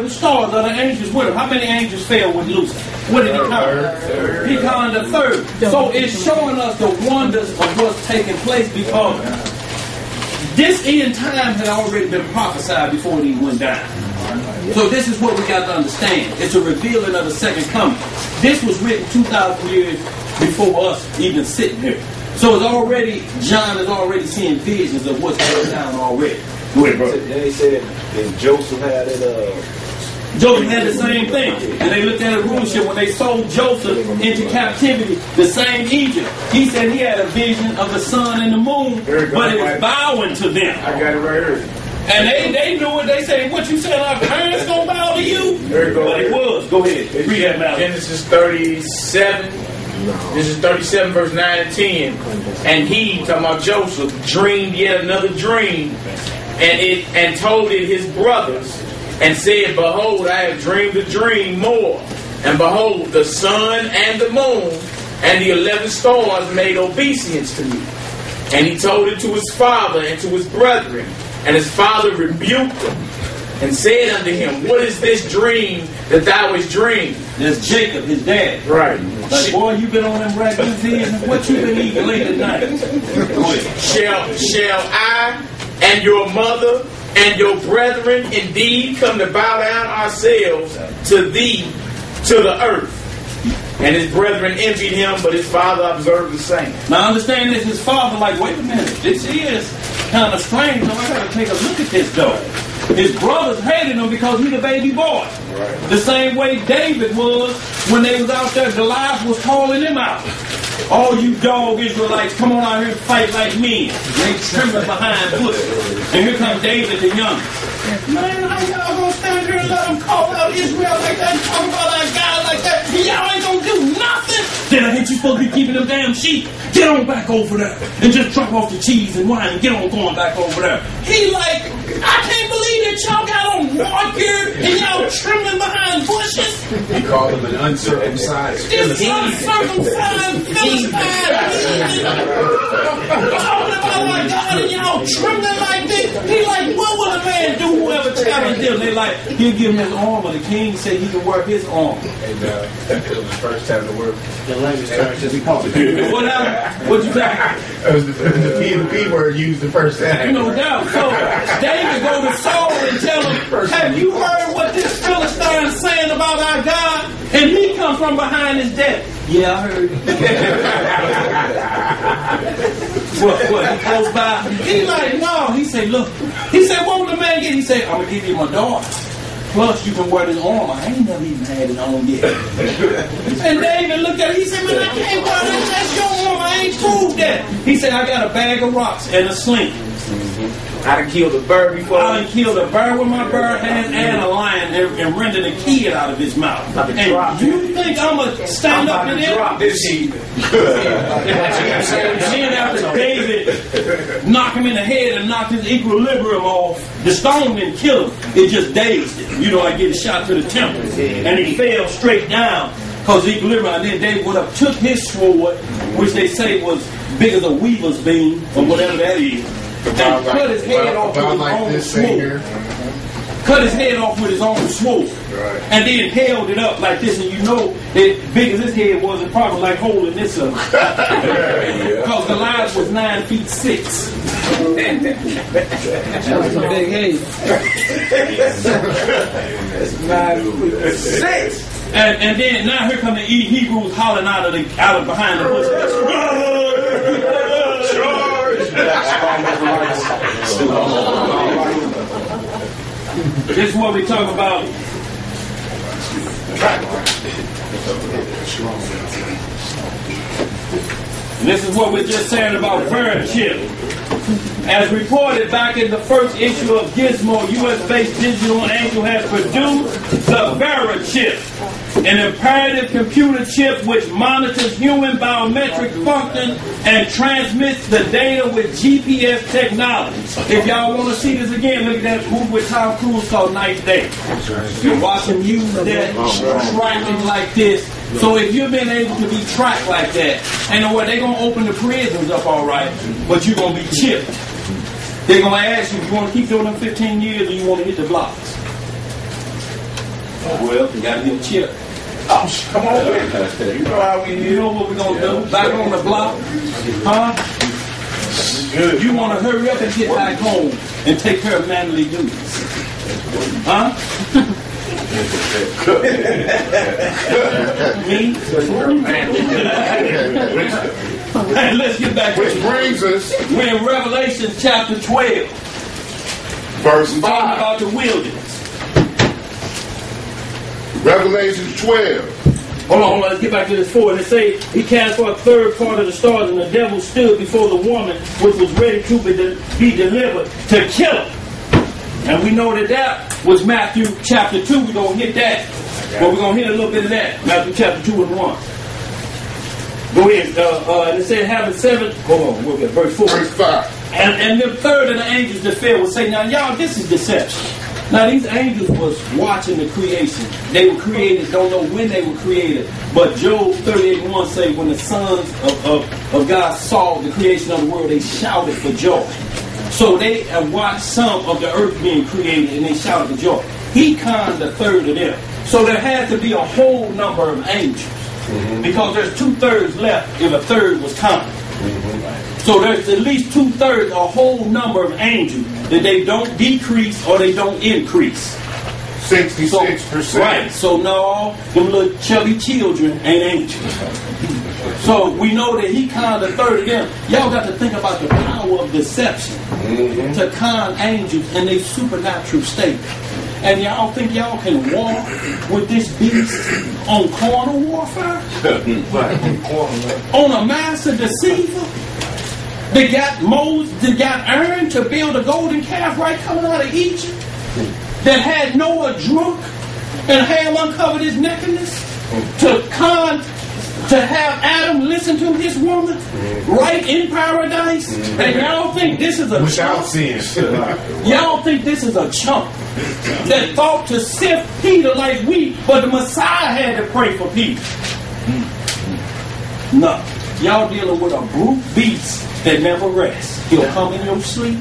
11 stars of the angels with him. How many angels fell with Lucifer? What did he count? He counted the third. So it's showing us the wonders of what's taking place because this end time had already been prophesied before it even went down. So this is what we got to understand. It's a revealing of the second coming. This was written 2,000 years before us even sitting here. So it's already, John is already seeing visions of what's going down already. Go ahead, bro. They said that Joseph had it. Joseph had the same thing. And they looked at a rulership when they sold Joseph into captivity, the same Egypt. He said he had a vision of the sun and the moon, but it was bowing to them. I got it right here. And they knew it. They said, what you said, our parents gonna bow to you? But it was. Go ahead. Read that now. Genesis 37. This is 37 verse 9 and 10. And he, talking about Joseph, dreamed yet another dream, and told it his brothers, and said, behold, I have dreamed a dream more. And behold, the sun and the moon and the 11 stars made obeisance to me. And he told it to his father and to his brethren. And his father rebuked him and said unto him, what is this dream that thou hast dreamed? There's Jacob, his dad. Right. Like, boy, you been on them ragged visions. What you been eating late at night? Shall I and your mother and your brethren indeed come to bow down ourselves to thee, to the earth? And his brethren envied him, but his father observed the same. Now understand this, his father like, wait a minute, this is kind of strange. So I got to take a look at this though. His brothers hated him because he's a baby boy. Right. The same way David was when they was out there, Goliath was calling him out. All you dog Israelites, come on out here and fight like men. They trembling behind bushes. And here comes David the young. Man, how y'all gonna stand here and let them call out Israel like that and talk about our God like that? Y'all ain't gonna do nothing. Then I ain't you supposed to be keeping them damn sheep? Get on back over there and just drop off the cheese and wine and get on going back over there. He like, I can't believe that y'all got on war gear and y'all trembling behind bushes. He called him an uncircumcised This uncircumcised Philistine. Talking about my God and y'all trembling like this. He like, what will a man do whoever challenged him? They like, he'll give him his armor. The king said he can work his armor. And it was the first time the word. The language term should be called. What happened? What you say? It was the P word used the first time. No doubt. So David go to Saul and tell him, have you heard what this Philistine is saying about our God? And he comes from behind his desk. Yeah, I heard. What? He close by? He like, no. He said, look. He said, what will the man get? He said, I'm going to give you my daughter. Plus, you can wear this armor. I ain't never even had it on yet. And David looked at it. He said, man, I can't wear that. That's your armor. I ain't proved that. He said, I got a bag of rocks and a sling. I done killed a bird before. I done killed a bird with my bird hand and a lion and rendered a kid out of his mouth. And you think I'm going to stand up to this? Drop this heathen. Then after David knocked him in the head and knocked his equilibrium off, the stone didn't kill him. It just dazed him. You know, I get a shot to the temple. And he fell straight down because the equilibrium. And then David went up, took his sword, which they say was big as a weaver's beam, or whatever that is, and cut his head off with his own sword. Cut his head off with his own sword. Right. And then held it up like this, and you know that big as his head was, it probably like holding this up. Because Goliath was 9 feet 6. That was a big head. That's 9 feet 6. And then now here come the Hebrews hollering out of behind the bush. This is what we talk about. And this is what we're just saying about VeriChip. As reported back in the first issue of Gizmo, US-based Digital and Angel has produced the VeriChip, an imperative computer chip which monitors human biometric function and transmits the data with GPS technology. If y'all want to see this again, look at that movie with Tom Cruise called Night Day. You're watching use that tracking like this. So if you've been able to be tracked like that, and know what, they're going to open the prisons up all right, but you're going to be chipped. They're going to ask you if you want to keep doing them 15 years or you want to hit the blocks. Well, you gotta get a chip. Oh, come on with it. You know how we You know what we're gonna do? Back on the block? Huh? You wanna hurry up and get back home and take care of manly duties. Huh? Me? Hey, let's get back to Which brings us, we're in Revelation chapter 12. verse Talking 5. about the wilderness. Revelation 12. Hold on, let's get back to this 4. And it say, he cast for a third part of the stars, and the devil stood before the woman, which was ready to be delivered to kill her. And we know that was Matthew chapter 2. We're going to hit that. But we're going to hit a little bit of that. Matthew chapter 2 and 1. Go ahead. And it said, having 7. Hold on, we'll get verse 4. Verse 5. And the third of the angels that fell would say, now y'all, this is deception. Now these angels was watching the creation. They were created, don't know when they were created. But Job 38:1 say, when the sons of God saw the creation of the world, they shouted for joy. So they have watched some of the earth being created and they shouted for joy. He conned a third of them. So there had to be a whole number of angels. Because there's 2/3 left if a third was conned. So there's at least 2/3, a whole number of angels that they don't decrease or they don't increase. 66%. Right. So no, them little chubby children ain't angels. So we know that he conned a third of them. Y'all got to think about the power of deception to con angels in their supernatural state. And y'all think y'all can war with this beast on carnal warfare? On a master deceiver? They got Moses, they got Aaron to build a golden calf right coming out of Egypt. That had Noah drunk and Ham uncovered his nakedness. To have Adam listen to his woman right in paradise. And y'all think this is a Without chump? sin. Y'all think this is a chump that thought to sift Peter like wheat, but the Messiah had to pray for Peter. No. Y'all dealing with a brute beast that never rests. He'll come in your sleep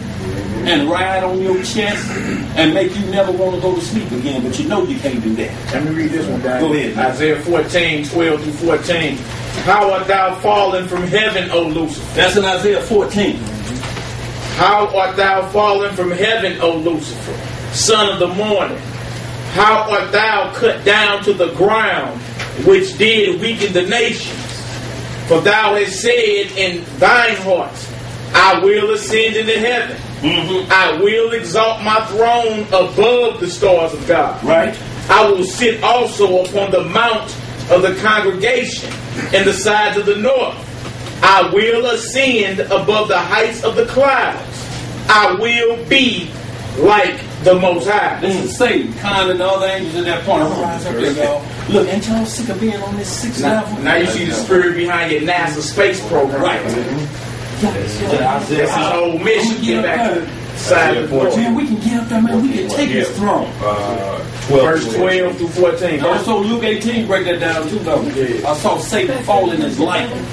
and ride on your chest and make you never want to go to sleep again, but you know you can't do that. Let me read this one, guys. Go ahead. Isaiah 14:12-14. How art thou fallen from heaven, O Lucifer? That's in Isaiah 14. How art thou fallen from heaven, O Lucifer, son of the morning? How art thou cut down to the ground, which did weaken the nations? For thou hast said in thine heart, I will ascend into heaven. I will exalt my throne above the stars of God. Right. I will sit also upon the mount of the congregation in the sides of the north. I will ascend above the heights of the clouds. I will be like the Most High. This is Satan, Khan and the other angels at that point. Rise up there, y'all. Look, ain't y'all sick of being on this sixth level? Now you see the spirit behind your NASA space program. Right. That's his whole mission. Get back to the side of the board. Man, we can get up there, man. We can take his throne. Verse 12-14. Also, Luke 18 break that down too, though. I saw Satan fall in his likeness.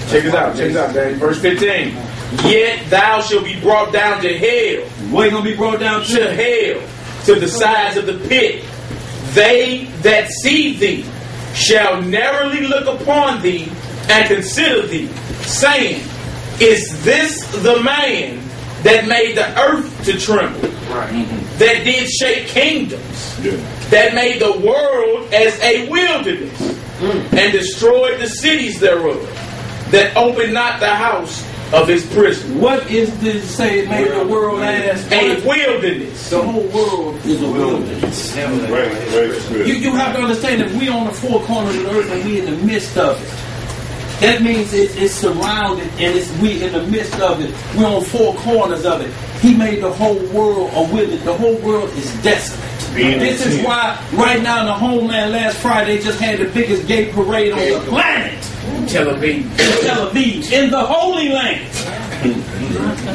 Check this out, Daddy. Verse 15. Yet thou shalt be brought down to hell. Where you gonna be brought down To hell, to the sides of the pit. They that see thee shall narrowly look upon thee and consider thee, saying, is this the man that made the earth to tremble, that did shake kingdoms, that made the world as a wilderness, and destroyed the cities thereof, that opened not the house of his prison? What is this say it made the world as? A wilderness. The whole world is a wilderness. You have to understand that we on the four corners of the earth and we in the midst of it. That means it's surrounded and we in the midst of it. We're on four corners of it. He made the whole world a wilderness. The whole world is desolate. This is why right now in the homeland last Friday they just had the biggest gay parade on the planet. Tel Aviv. Tel Aviv, in the Holy Land.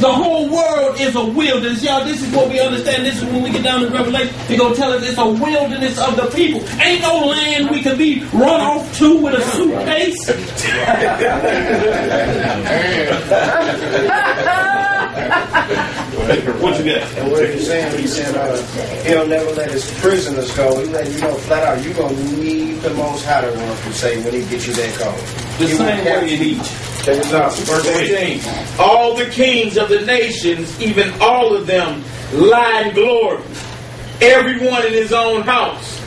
The whole world is a wilderness. Y'all, this is what we understand. This is when we get down to Revelation. They're going to tell us it's a wilderness of the people. Ain't no land we can be run off to with a suitcase. What you got? And what he's saying, he said he'll never let his prisoners go. He let you know flat out, you're going to need the Most High to run through Satan when he gets you that call. The same way in Egypt. Verse 18. All the kings of the nations, even all of them, lie in glory, everyone in his own house.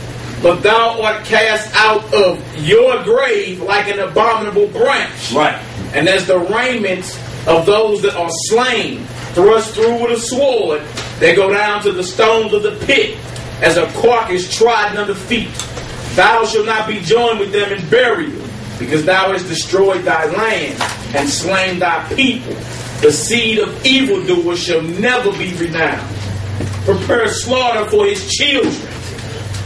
But thou art cast out of your grave like an abominable branch. Right. And as the raiment of those that are slain, thrust through with a sword, they go down to the stones of the pit, as a carcass trodden under feet. Thou shalt not be joined with them in burial, because thou hast destroyed thy land and slain thy people. The seed of evildoers shall never be renowned. Prepare slaughter for his children,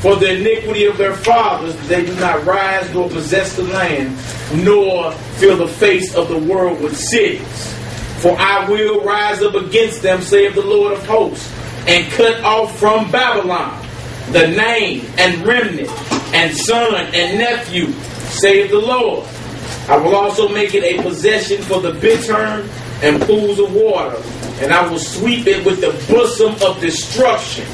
for the iniquity of their fathers. They do not rise nor possess the land, nor fill the face of the world with cities. For I will rise up against them, saith the Lord of hosts, and cut off from Babylon the name and remnant and son and nephew, saith the Lord. I will also make it a possession for the bittern and pools of water, and I will sweep it with the bosom of destruction,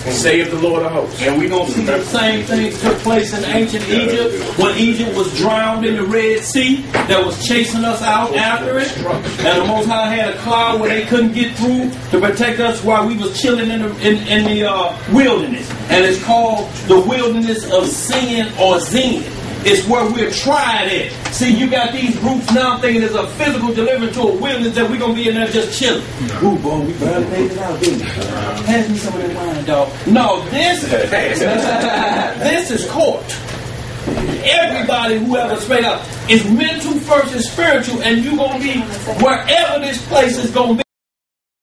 saith the Lord of hosts. And we're going to see the same things took place in ancient Egypt when Egypt was drowned in the Red Sea that was chasing us out after it. And the Most High had a cloud where they couldn't get through to protect us while we was chilling in the wilderness. And it's called the wilderness of sin or Zin. It's where we're tried at. See, you got these groups now thinking there's a physical deliverance to a wilderness that we're going to be in there just chilling. Ooh, boy, we barely made it out, didn't we? Pass me some of that wine, dog. No, this is court. Everybody, whoever straight up, is mental first and spiritual, and you're going to be wherever this place is going to be.